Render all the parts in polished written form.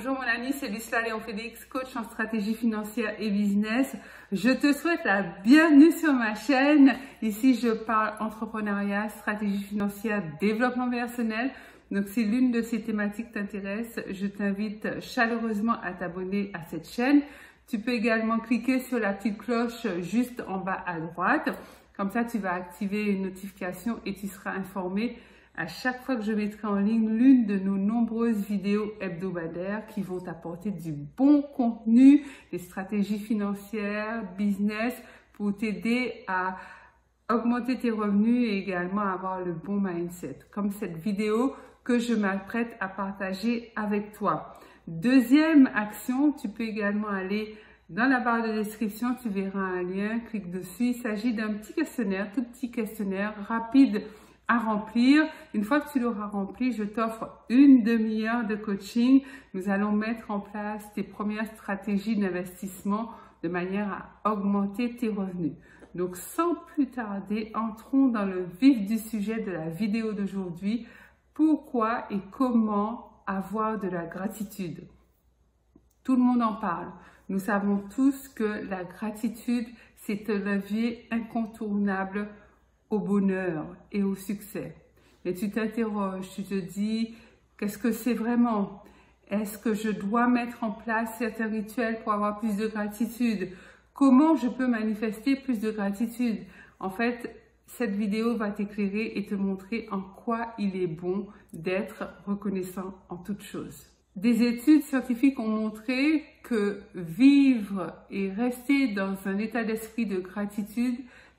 Bonjour mon ami, c'est Lucie Léon Félix, coach en stratégie financière et business. Je te souhaite la bienvenue sur ma chaîne. Ici, je parle entrepreneuriat, stratégie financière, développement personnel. Donc, si l'une de ces thématiques t'intéresse, je t'invite chaleureusement à t'abonner à cette chaîne. Tu peux également cliquer sur la petite cloche juste en bas à droite. Comme ça, tu vas activer une notification et tu seras informé à chaque fois que je mettrai en ligne l'une de nos nombreuses vidéos hebdomadaires qui vont t'apporter du bon contenu, des stratégies financières, business, pour t'aider à augmenter tes revenus et également avoir le bon mindset, comme cette vidéo que je m'apprête à partager avec toi. Deuxième action, tu peux également aller dans la barre de description, tu verras un lien, clique dessus. Il s'agit d'un petit questionnaire, tout petit questionnaire rapide à remplir. Une fois que tu l'auras rempli, je t'offre une demi-heure de coaching. Nous allons mettre en place tes premières stratégies d'investissement de manière à augmenter tes revenus. Donc, sans plus tarder, entrons dans le vif du sujet de la vidéo d'aujourd'hui. Pourquoi et comment avoir de la gratitude? Tout le monde en parle. Nous savons tous que la gratitude, c'est un levier incontournable au bonheur et au succès. Et tu t'interroges, tu te dis, qu'est-ce que c'est vraiment? Est-ce que je dois mettre en place certains rituels pour avoir plus de gratitude? Comment je peux manifester plus de gratitude? En fait, cette vidéo va t'éclairer et te montrer en quoi il est bon d'être reconnaissant en toutes choses. Des études scientifiques ont montré que vivre et rester dans un état d'esprit de gratitude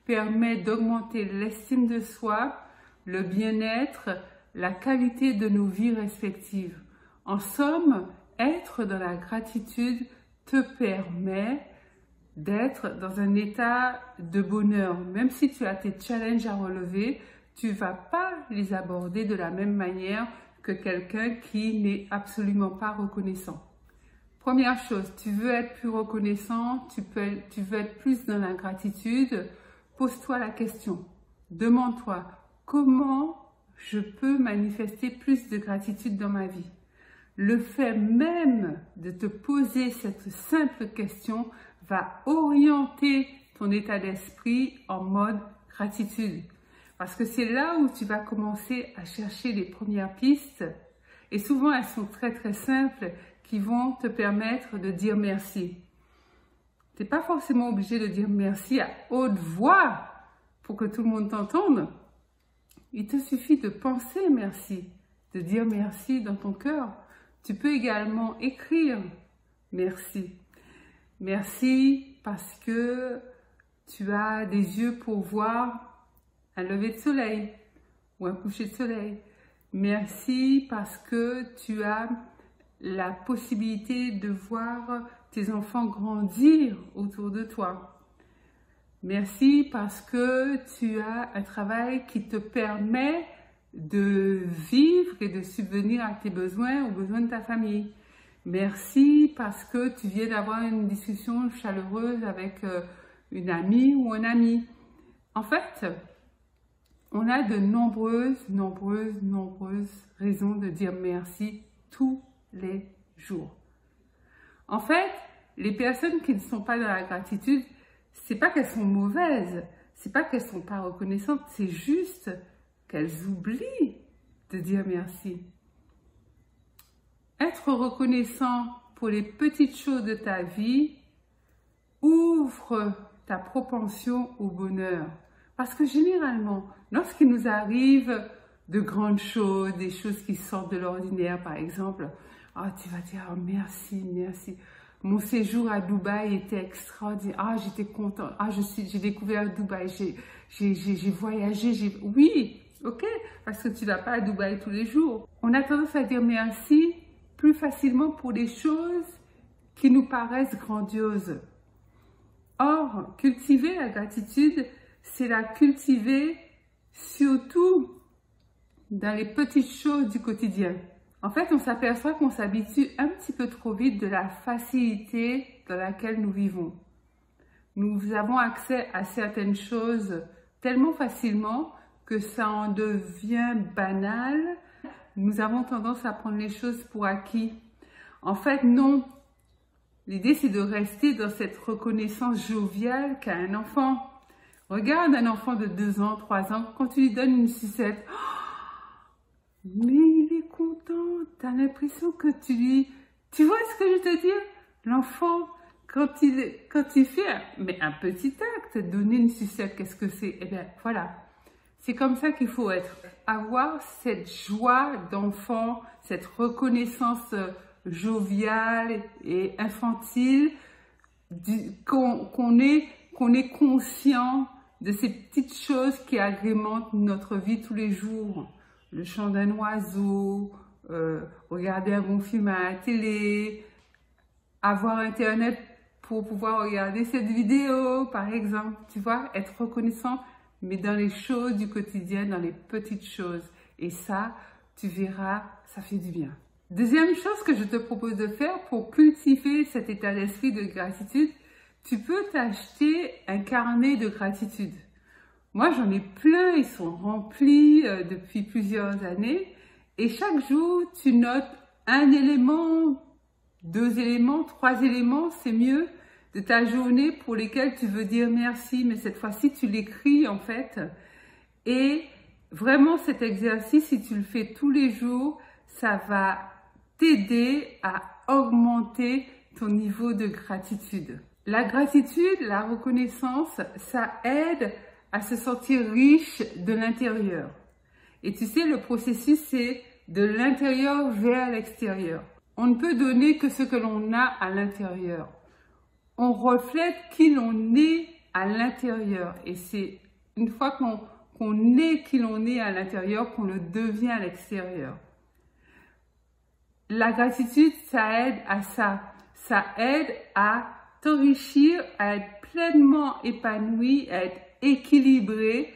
permet d'augmenter l'estime de soi, le bien-être, la qualité de nos vies respectives. En somme, être dans la gratitude te permet d'être dans un état de bonheur. Même si tu as tes challenges à relever, tu ne vas pas les aborder de la même manière que quelqu'un qui n'est absolument pas reconnaissant. Première chose, tu veux être plus reconnaissant, tu veux être plus dans la gratitude. Pose-toi la question, demande-toi comment je peux manifester plus de gratitude dans ma vie. Le fait même de te poser cette simple question va orienter ton état d'esprit en mode gratitude. Parce que c'est là où tu vas commencer à chercher les premières pistes et souvent elles sont très très simples qui vont te permettre de dire merci. Tu n'es pas forcément obligé de dire merci à haute voix pour que tout le monde t'entende. Il te suffit de penser merci, de dire merci dans ton cœur. Tu peux également écrire merci. Merci parce que tu as des yeux pour voir un lever de soleil ou un coucher de soleil. Merci parce que tu as la possibilité de voir tes enfants grandir autour de toi. Merci parce que tu as un travail qui te permet de vivre et de subvenir à tes besoins, aux besoins de ta famille. Merci parce que tu viens d'avoir une discussion chaleureuse avec une amie ou un ami. En fait, on a de nombreuses raisons de dire merci tous les jours. En fait, les personnes qui ne sont pas dans la gratitude, c'est pas qu'elles sont mauvaises, c'est pas qu'elles sont pas reconnaissantes, c'est juste qu'elles oublient de dire merci. Être reconnaissant pour les petites choses de ta vie ouvre ta propension au bonheur. Parce que généralement, lorsqu'il nous arrive de grandes choses, des choses qui sortent de l'ordinaire, par exemple, tu vas dire oh, merci, merci. Mon séjour à Dubaï était extraordinaire. J'étais contente. J'ai découvert Dubaï. J'ai voyagé. Oui, ok, parce que tu ne vas pas à Dubaï tous les jours. On a tendance à dire merci plus facilement pour des choses qui nous paraissent grandioses. Or, cultiver la gratitude, c'est la cultiver surtout dans les petites choses du quotidien. En fait, on s'aperçoit qu'on s'habitue un petit peu trop vite de la facilité dans laquelle nous vivons. Nous avons accès à certaines choses tellement facilement que ça en devient banal. Nous avons tendance à prendre les choses pour acquis. En fait, non. L'idée, c'est de rester dans cette reconnaissance joviale qu'a un enfant. Regarde un enfant de 2 ans, 3 ans, quand tu lui donnes une sucette, oh, mais il est content, tu as l'impression que tu lui... Tu vois ce que je veux te dire? L'enfant, quand il fait un petit acte, donner une sucette, qu'est-ce que c'est? Eh bien, voilà. C'est comme ça qu'il faut être. Avoir cette joie d'enfant, cette reconnaissance joviale et infantile, qu'on est conscient de ces petites choses qui agrémentent notre vie tous les jours. Le chant d'un oiseau, regarder un bon film à la télé, avoir Internet pour pouvoir regarder cette vidéo, par exemple. Tu vois, être reconnaissant, mais dans les choses du quotidien, dans les petites choses. Et ça, tu verras, ça fait du bien. Deuxième chose que je te propose de faire pour cultiver cet état d'esprit de gratitude, tu peux t'acheter un carnet de gratitude. Moi, j'en ai plein, ils sont remplis depuis plusieurs années. Et chaque jour, tu notes un élément, 2 éléments, 3 éléments, c'est mieux, de ta journée pour lesquels tu veux dire merci. Mais cette fois-ci, tu l'écris en fait. Et vraiment, cet exercice, si tu le fais tous les jours, ça va t'aider à augmenter ton niveau de gratitude. La gratitude, la reconnaissance, ça aide à se sentir riche de l'intérieur. Et tu sais, le processus, c'est de l'intérieur vers l'extérieur. On ne peut donner que ce que l'on a à l'intérieur. On reflète qui l'on est à l'intérieur. Et c'est une fois qu'on est qui l'on est à l'intérieur qu'on le devient à l'extérieur. La gratitude, ça aide à ça. Ça aide à t'enrichir, à être pleinement épanoui, à être équilibré,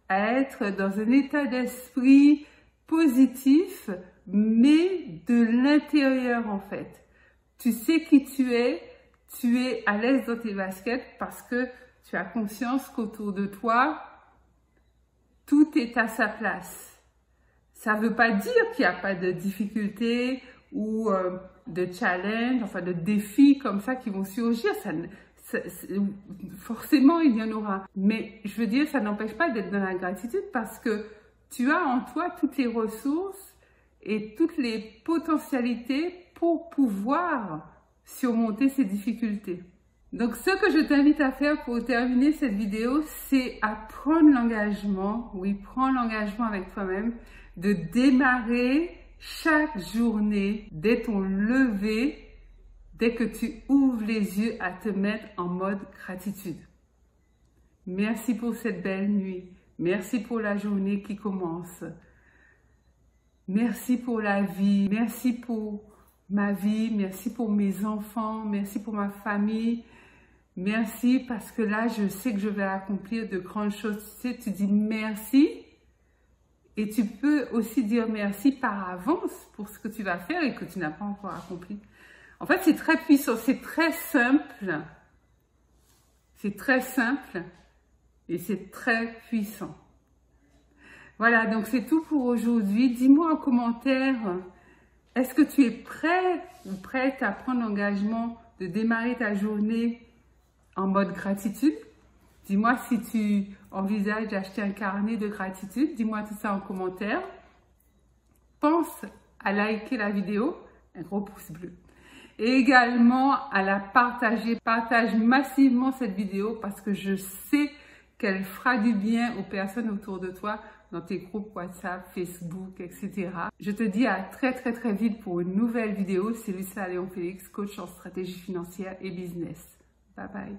à être dans un état d'esprit positif, mais de l'intérieur en fait. Tu sais qui tu es à l'aise dans tes baskets parce que tu as conscience qu'autour de toi, tout est à sa place. Ça ne veut pas dire qu'il n'y a pas de difficultés ou de challenges, enfin de défis comme ça qui vont surgir. Forcément, il y en aura. Mais je veux dire, ça n'empêche pas d'être dans la gratitude parce que tu as en toi toutes les ressources et toutes les potentialités pour pouvoir surmonter ces difficultés. Donc, ce que je t'invite à faire pour terminer cette vidéo, c'est à prendre l'engagement, oui, prends l'engagement avec toi-même, de démarrer chaque journée dès ton lever, dès que tu ouvres les yeux, à te mettre en mode gratitude. Merci pour cette belle nuit. Merci pour la journée qui commence. Merci pour la vie. Merci pour ma vie. Merci pour mes enfants. Merci pour ma famille. Merci parce que là, je sais que je vais accomplir de grandes choses. Tu sais, tu dis merci. Et tu peux aussi dire merci par avance pour ce que tu vas faire et que tu n'as pas encore accompli. En fait, c'est très puissant, c'est très simple. C'est très simple et c'est très puissant. Voilà, donc c'est tout pour aujourd'hui. Dis-moi en commentaire, est-ce que tu es prêt ou prête à prendre l'engagement de démarrer ta journée en mode gratitude? Dis-moi si tu envisages d'acheter un carnet de gratitude. Dis-moi tout ça en commentaire. Pense à liker la vidéo, un gros pouce bleu. Et également à la partager. Partage massivement cette vidéo parce que je sais qu'elle fera du bien aux personnes autour de toi, dans tes groupes WhatsApp, Facebook, etc. Je te dis à très vite pour une nouvelle vidéo. C'est Lucilla Léon Félix, coach en stratégie financière et business. Bye bye.